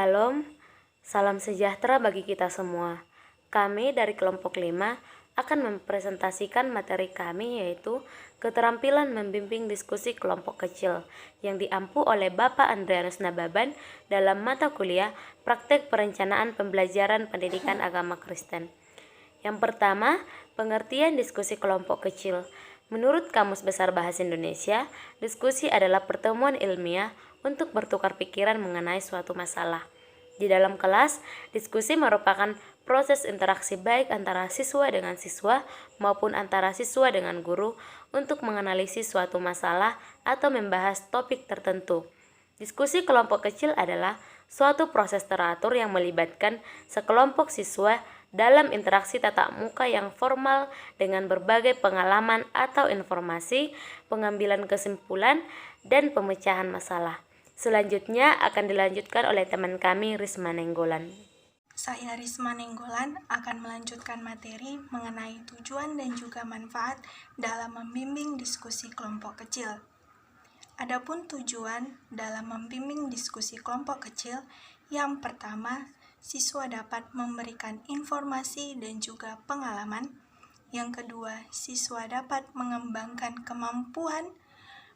Shalom, salam sejahtera bagi kita semua. Kami dari kelompok 5 akan mempresentasikan materi kami yaitu keterampilan membimbing diskusi kelompok kecil yang diampu oleh Bapak Andrianus Nababan dalam mata kuliah Praktek Perencanaan Pembelajaran Pendidikan Agama Kristen. Yang pertama, pengertian diskusi kelompok kecil. Menurut Kamus Besar Bahasa Indonesia, diskusi adalah pertemuan ilmiah untuk bertukar pikiran mengenai suatu masalah. Di dalam kelas, diskusi merupakan proses interaksi baik antara siswa dengan siswa maupun antara siswa dengan guru untuk menganalisis suatu masalah atau membahas topik tertentu. Diskusi kelompok kecil adalah suatu proses teratur yang melibatkan sekelompok siswa dalam interaksi tatap muka yang formal dengan berbagai pengalaman atau informasi, pengambilan kesimpulan, dan pemecahan masalah. Selanjutnya akan dilanjutkan oleh teman kami Risma Nenggolan. Saya Risma Nenggolan akan melanjutkan materi mengenai tujuan dan juga manfaat dalam membimbing diskusi kelompok kecil. Adapun tujuan dalam membimbing diskusi kelompok kecil, yang pertama, siswa dapat memberikan informasi dan juga pengalaman. Yang kedua, siswa dapat mengembangkan kemampuan,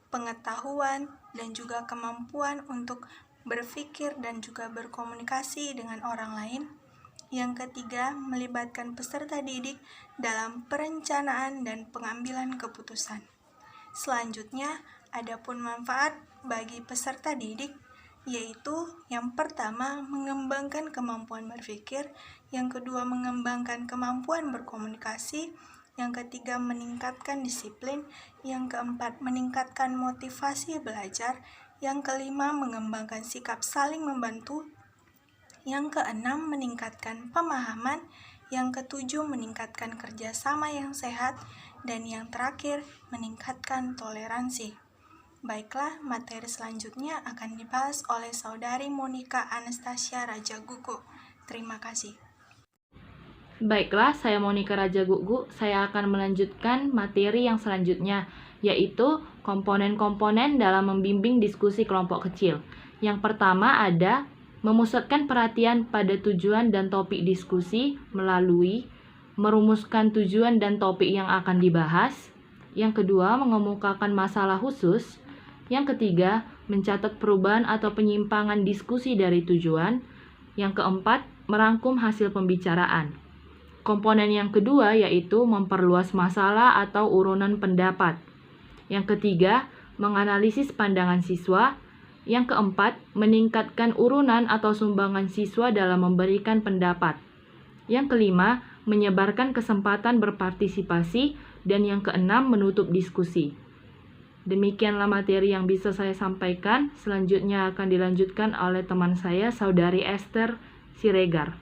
pengetahuan, dan juga kemampuan untuk berpikir dan juga berkomunikasi dengan orang lain. Yang ketiga, melibatkan peserta didik dalam perencanaan dan pengambilan keputusan. Selanjutnya, adapun manfaat bagi peserta didik, yaitu yang pertama, mengembangkan kemampuan berpikir, yang kedua, mengembangkan kemampuan berkomunikasi, yang ketiga, meningkatkan disiplin, yang keempat, meningkatkan motivasi belajar, yang kelima, mengembangkan sikap saling membantu, yang keenam, meningkatkan pemahaman, yang ketujuh, meningkatkan kerjasama yang sehat, dan yang terakhir, meningkatkan toleransi. Baiklah, materi selanjutnya akan dibahas oleh Saudari Monica Anastasia Rajagugu. Terima kasih. Baiklah, saya Monica Rajagugu. Saya akan melanjutkan materi yang selanjutnya, yaitu komponen-komponen dalam membimbing diskusi kelompok kecil. Yang pertama ada memusatkan perhatian pada tujuan dan topik diskusi melalui merumuskan tujuan dan topik yang akan dibahas. Yang kedua, mengemukakan masalah khusus. Yang ketiga, mencatat perubahan atau penyimpangan diskusi dari tujuan. Yang keempat, merangkum hasil pembicaraan. Komponen yang kedua yaitu memperluas masalah atau urunan pendapat. Yang ketiga, menganalisis pandangan siswa. Yang keempat, meningkatkan urunan atau sumbangan siswa dalam memberikan pendapat. Yang kelima, menyebarkan kesempatan berpartisipasi. Dan yang keenam, menutup diskusi. Demikianlah materi yang bisa saya sampaikan. Selanjutnya akan dilanjutkan oleh teman saya, Saudari Esther Siregar.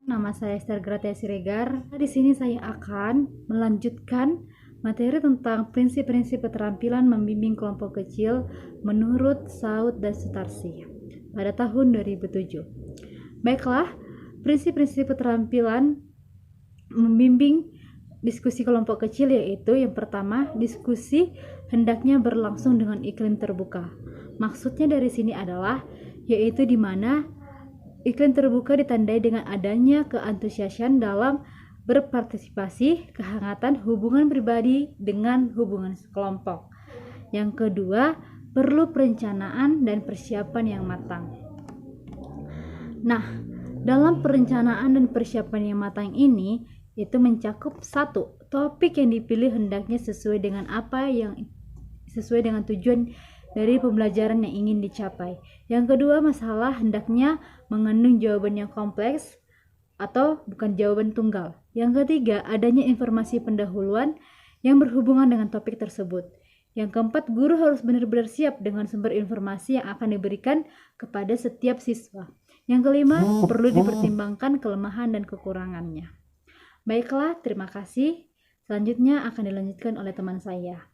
Nama saya Esther Gratia Siregar. Di sini saya akan melanjutkan materi tentang prinsip-prinsip keterampilan membimbing kelompok kecil menurut Saud dan Sutarsi pada tahun 2007. Baiklah, prinsip-prinsip keterampilan membimbing diskusi kelompok kecil yaitu yang pertama, diskusi hendaknya berlangsung dengan iklim terbuka. Maksudnya dari sini adalah yaitu di mana iklim terbuka ditandai dengan adanya keantusiasan dalam berpartisipasi, kehangatan hubungan pribadi dengan hubungan kelompok. Yang kedua, perlu perencanaan dan persiapan yang matang. Nah, dalam perencanaan dan persiapan yang matang ini, itu mencakup satu, topik yang dipilih hendaknya sesuai dengan tujuan dari pembelajaran yang ingin dicapai. Yang kedua, masalah hendaknya mengandung jawaban yang kompleks atau bukan jawaban tunggal. Yang ketiga, adanya informasi pendahuluan yang berhubungan dengan topik tersebut. Yang keempat, guru harus benar-benar siap dengan sumber informasi yang akan diberikan kepada setiap siswa. Yang kelima, perlu dipertimbangkan kelemahan dan kekurangannya. Baiklah, terima kasih. Selanjutnya akan dilanjutkan oleh teman saya.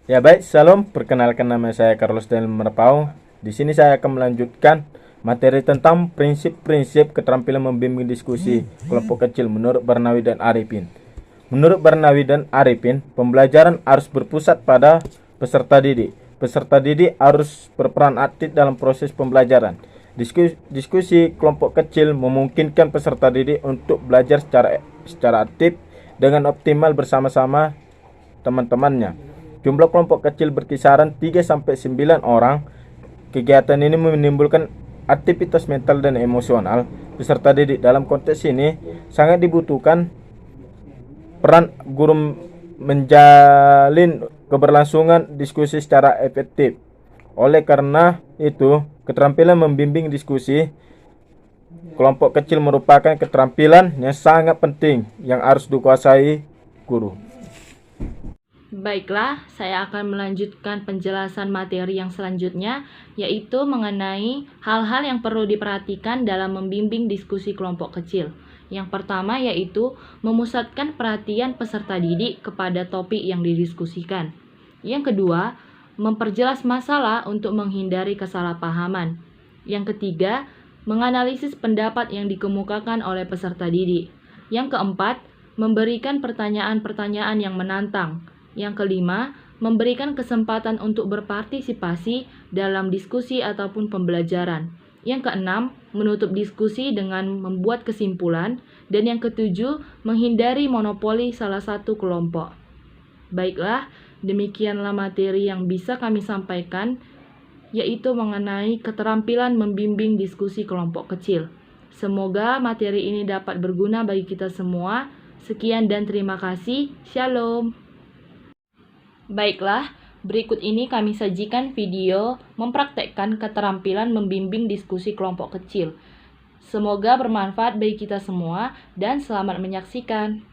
Ya baik, salam. Perkenalkan nama saya Carlos Del Merpau. Di sini saya akan melanjutkan materi tentang prinsip-prinsip keterampilan membimbing diskusi kelompok kecil menurut Barnawi dan Arifin. Menurut Barnawi dan Arifin, pembelajaran harus berpusat pada peserta didik. Peserta didik harus berperan aktif dalam proses pembelajaran. Diskusi kelompok kecil memungkinkan peserta didik untuk belajar secara aktif dengan optimal bersama-sama teman-temannya. Jumlah kelompok kecil berkisaran 3-9 orang. Kegiatan ini menimbulkan aktivitas mental dan emosional peserta didik. Dalam konteks ini sangat dibutuhkan peran guru menjalin keberlangsungan diskusi secara efektif. Oleh karena itu, keterampilan membimbing diskusi kelompok kecil merupakan keterampilan yang sangat penting yang harus dikuasai guru. Baiklah, saya akan melanjutkan penjelasan materi yang selanjutnya, yaitu mengenai hal-hal yang perlu diperhatikan dalam membimbing diskusi kelompok kecil. Yang pertama yaitu memusatkan perhatian peserta didik kepada topik yang didiskusikan. Yang kedua, memperjelas masalah untuk menghindari kesalahpahaman. Yang ketiga, menganalisis pendapat yang dikemukakan oleh peserta didik. Yang keempat, memberikan pertanyaan-pertanyaan yang menantang. Yang kelima, memberikan kesempatan untuk berpartisipasi dalam diskusi ataupun pembelajaran. Yang keenam, menutup diskusi dengan membuat kesimpulan. Dan yang ketujuh, menghindari monopoli salah satu kelompok. Baiklah, demikianlah materi yang bisa kami sampaikan, yaitu mengenai keterampilan membimbing diskusi kelompok kecil. Semoga materi ini dapat berguna bagi kita semua. Sekian dan terima kasih. Shalom. Baiklah, berikut ini kami sajikan video mempraktekkan keterampilan membimbing diskusi kelompok kecil. Semoga bermanfaat bagi kita semua dan selamat menyaksikan.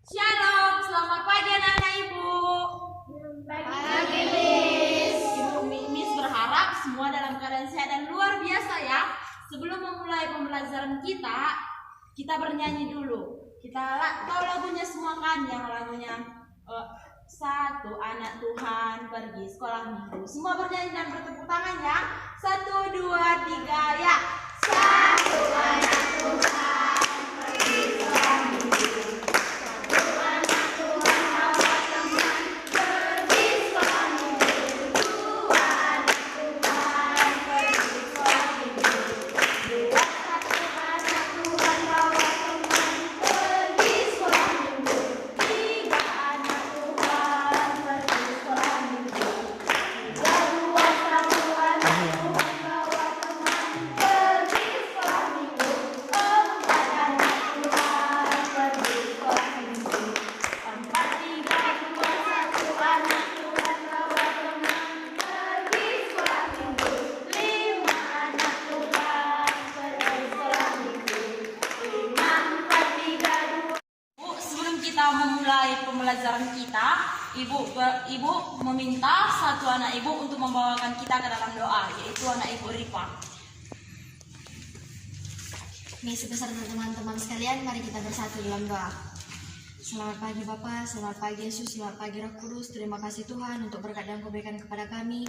Shalom, selamat pagi anak-anak ibu. Pagi, Miss. Ibu Miss berharap semua dalam keadaan sehat dan luar biasa ya. Sebelum memulai pembelajaran kita bernyanyi dulu. Kita tahu lagunya semua kan, yang lagunya satu anak Tuhan pergi sekolah minggu. Semua bernyanyi dan bertepuk tangan ya. 1, 2, 3 ya. Satu anak Tuhan pergi sekolah minggu. Kita memulai pembelajaran kita, ibu meminta satu anak ibu untuk membawakan kita ke dalam doa, yaitu anak ibu Rifa. Misi beserta teman-teman sekalian, mari kita bersatu dalam doa. Selamat pagi Bapa, selamat pagi Yesus, selamat pagi Roh Kudus. Terima kasih Tuhan untuk berkat yang Kau berikan kepada kami.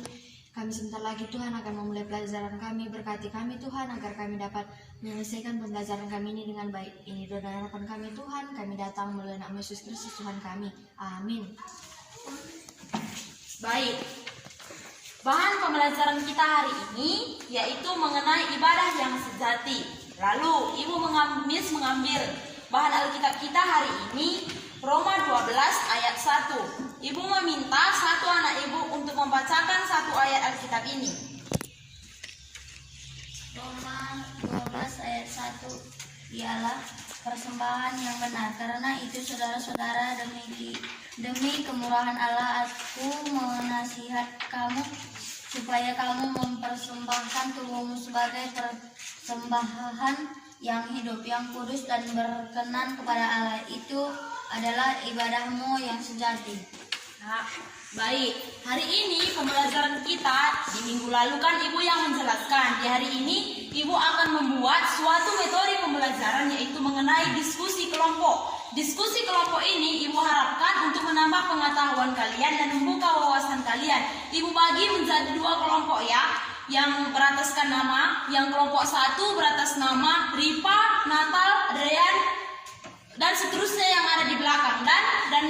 Kami sebentar lagi Tuhan akan memulai pelajaran kami. Berkati kami Tuhan agar kami dapat menyelesaikan pembelajaran kami ini dengan baik. Ini doa dan harapan kami Tuhan. Kami datang melalui nama Yesus Kristus Tuhan kami. Amin. Baik. Bahan pembelajaran kita hari ini yaitu mengenai ibadah yang sejati. Lalu Ibu mengambil bahan Alkitab kita hari ini Roma 12 ayat 1. Ibu meminta satu anak ibu untuk membacakan satu ayat Alkitab ini. Roma 12 ayat 1 ialah persembahan yang benar. Karena itu saudara-saudara, demi kemurahan Allah aku menasihat kamu supaya kamu mempersembahkan tubuhmu sebagai persembahan yang hidup, yang kudus dan berkenan kepada Allah. Itu adalah ibadahmu yang sejati. Nah, baik. Hari ini pembelajaran kita di minggu lalu kan Ibu yang menjelaskan. Di hari ini Ibu akan membuat suatu metode pembelajaran yaitu mengenai diskusi kelompok. Diskusi kelompok ini Ibu harapkan untuk menambah pengetahuan kalian dan membuka wawasan kalian. Ibu bagi menjadi 2 kelompok ya. Yang berataskan nama, yang kelompok 1 beratas nama Rifa, Natal, Adrian, dan seterusnya yang ada di belakang. Dan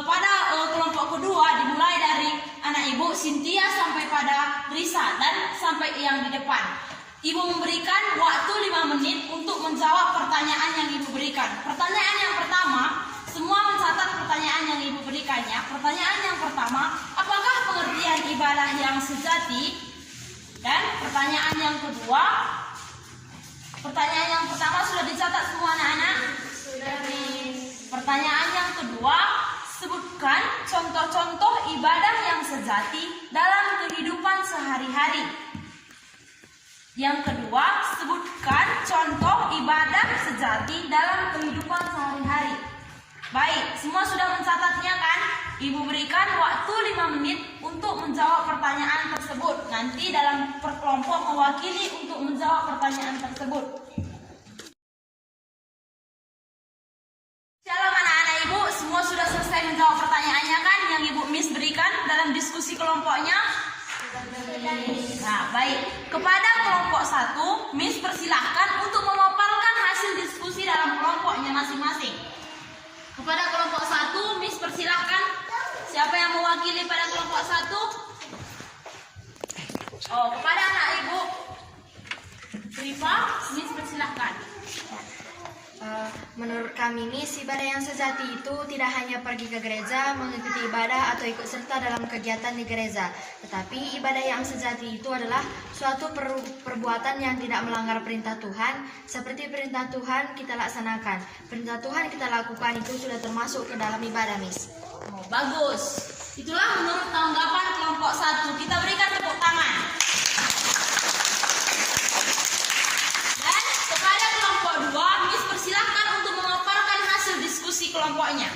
pada kelompok kedua dimulai dari anak ibu Ibu Cynthia sampai pada Risa dan sampai yang di depan. Ibu memberikan waktu 5 menit untuk menjawab pertanyaan yang Ibu berikan. Pertanyaan yang pertama, semua mencatat pertanyaan yang Ibu berikannya. Pertanyaan yang pertama, apakah pengertian ibadah yang sejati? Dan pertanyaan yang kedua, pertanyaan yang pertama sudah dicatat semua anak-anak? Sudah. Pertanyaan yang kedua, sebutkan contoh-contoh ibadah yang sejati dalam kehidupan sehari-hari. Yang kedua, sebutkan contoh ibadah sejati dalam kehidupan sehari-hari. Baik, semua sudah mencatatnya kan? Ibu berikan waktu 5 menit untuk menjawab pertanyaan tersebut. Nanti dalam perkelompok mewakili untuk menjawab pertanyaan tersebut. Shalom anak-anak Ibu, semua sudah selesai menjawab pertanyaannya kan? Yang Ibu Miss berikan dalam diskusi kelompoknya? Nah, baik. Kepada kelompok 1, Miss persilahkan untuk memaparkan hasil diskusi dalam kelompoknya masing-masing. Kepada kelompok 1, Miss persilahkan. Siapa yang mewakili pada kelompok 1? Oh, kepada anak Ibu Rifa, Miss persilahkan. Menurut kami, Miss, ibadah yang sejati itu tidak hanya pergi ke gereja, mengikuti ibadah atau ikut serta dalam kegiatan di gereja. Tetapi ibadah yang sejati itu adalah suatu perbuatan yang tidak melanggar perintah Tuhan. Seperti perintah Tuhan kita laksanakan, perintah Tuhan kita lakukan, itu sudah termasuk ke dalam ibadah, Miss. Oh, bagus. Itulah menurut tanggapan kelompok 1. Kita berikan tepuk tangan. Dan kepada kelompok 2, Miss persilahkan untuk memaparkan hasil diskusi kelompoknya.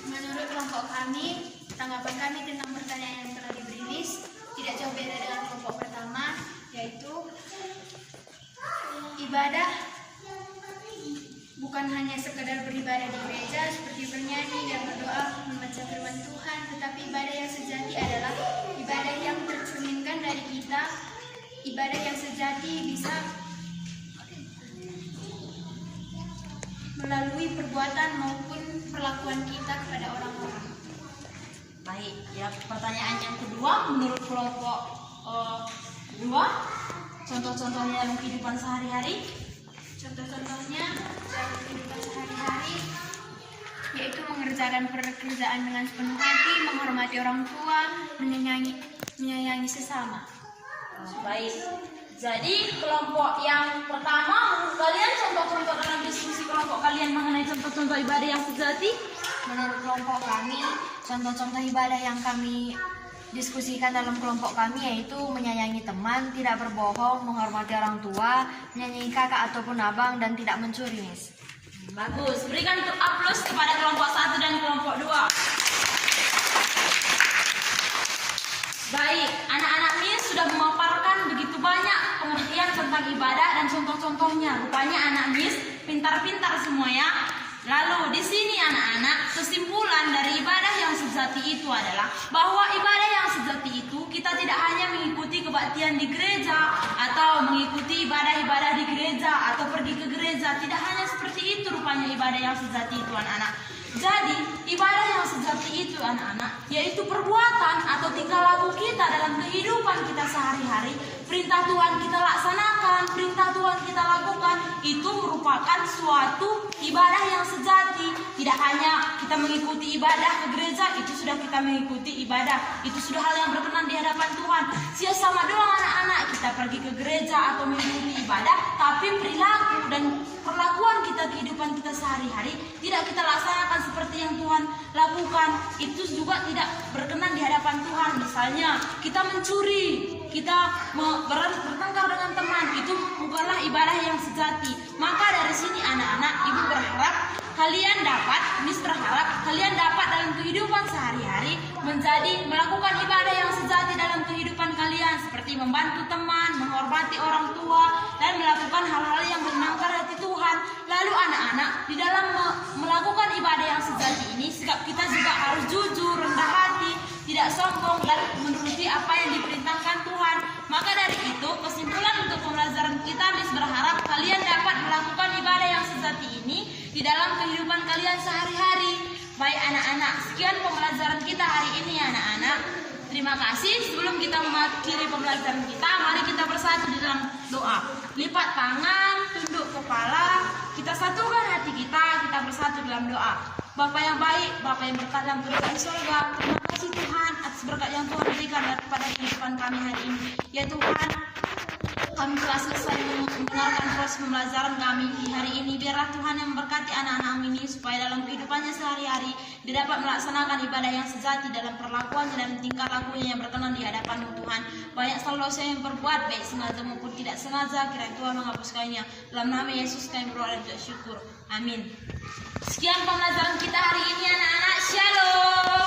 Menurut kelompok kami, tanggapan kami tentang pertanyaan yang telah diberi Miss tidak jauh beda dengan kelompok pertama, yaitu ibadah bukan hanya sekedar beribadah di gereja seperti bernyanyi dan berdoa membaca firman Tuhan, tetapi ibadah yang sejati adalah ibadah yang tercerminkan dari kita. Ibadah yang sejati bisa melalui perbuatan maupun perlakuan kita kepada orang-orang. Baik, ya, pertanyaan yang kedua menurut kelompok 2, contoh-contohnya dalam kehidupan sehari-hari. Contoh-contohnya dalam kehidupan sehari-hari yaitu mengerjakan pekerjaan dengan sepenuh hati, menghormati orang tua, menyayangi sesama. Baik, jadi kelompok yang pertama, menurut kalian contoh-contoh dalam diskusi kelompok kalian mengenai contoh-contoh ibadah yang sejati? Menurut kelompok kami, contoh-contoh ibadah yang kami diskusikan dalam kelompok kami yaitu menyayangi teman, tidak berbohong, menghormati orang tua, menyayangi kakak ataupun abang, dan tidak mencuri, Miss. Bagus, berikan untuk aplaus kepada kelompok 1 dan kelompok 2. Baik, anak-anak Miss sudah memaparkan begitu banyak pengertian tentang ibadah dan contoh-contohnya. Rupanya anak Miss pintar-pintar semua ya. Lalu di sini anak-anak, kesimpulan dari ibadah yang sejati itu adalah bahwa ibadah yang sejati itu kita tidak hanya mengikuti kebaktian di gereja atau mengikuti ibadah-ibadah di gereja atau pergi ke gereja. Tidak hanya seperti itu rupanya ibadah yang sejati itu anak-anak. Jadi ibadah yang sejati itu anak-anak yaitu perbuatan atau tingkah laku kita dalam kehidupan kita sehari-hari. Perintah Tuhan kita laksanakan, perintah Tuhan kita lakukan, itu merupakan suatu ibadah yang sejati. Tidak hanya kita mengikuti ibadah ke gereja, itu sudah kita mengikuti ibadah, itu sudah hal yang berkenan di hadapan Tuhan. Sama doang anak-anak kita pergi ke gereja atau mengikuti ibadah, tapi perilaku dan perlakuan kita, kehidupan kita sehari-hari tidak kita laksanakan seperti yang Tuhan lakukan, itu juga tidak berkenan di hadapan Tuhan. Misalnya kita mencuri, kita bertengkar dengan teman, itu bukanlah ibadah yang sejati. Maka dari sini anak-anak, ibu berharap kalian dapat, Miss berharap kalian dapat dalam kehidupan sehari-hari melakukan ibadah yang sejati dalam kehidupan kalian, seperti membantu teman, menghormati orang tua, dan melakukan hal-hal yang menyenangkan hati Tuhan. Lalu anak-anak, di dalam melakukan ibadah yang sejati ini, sikap kita juga harus jujur, rendah hati, tidak sombong, dan menuruti apa yang diperintahkan Tuhan. Maka dari itu, kesimpulan untuk pembelajaran kita, Miss berharap kalian dapat melakukan ibadah yang sejati ini di dalam kehidupan kalian sehari-hari. Baik anak-anak, sekian pembelajaran kita hari ini anak-anak. Terima kasih. Sebelum kita mengakhiri pembelajaran kita, mari kita bersatu di dalam doa. Lipat tangan, tunduk kepala, kita satukan hati kita bersatu dalam doa. Bapa yang baik, Bapa yang berkat dalam kerajaan surga, terima kasih Tuhan atas berkat yang Tuhan berikan kepada kehidupan kami hari ini. Ya Tuhan, kami telah selesai mendengarkan proses pembelajaran kami di hari ini. Biarlah Tuhan yang memberkati anak-anak ini supaya dalam kehidupannya sehari-hari dia dapat melaksanakan ibadah yang sejati dalam perlakuannya dan tingkah lakunya yang berkenan di hadapan-Mu Tuhan. Banyak selalu dosa yang berbuat baik sengaja maupun tidak sengaja, kiranya Tuhan menghapuskannya. Dalam nama Yesus kami berdoa dan bersyukur. Amin. Sekian pembelajaran kita hari ini anak-anak. Shalom.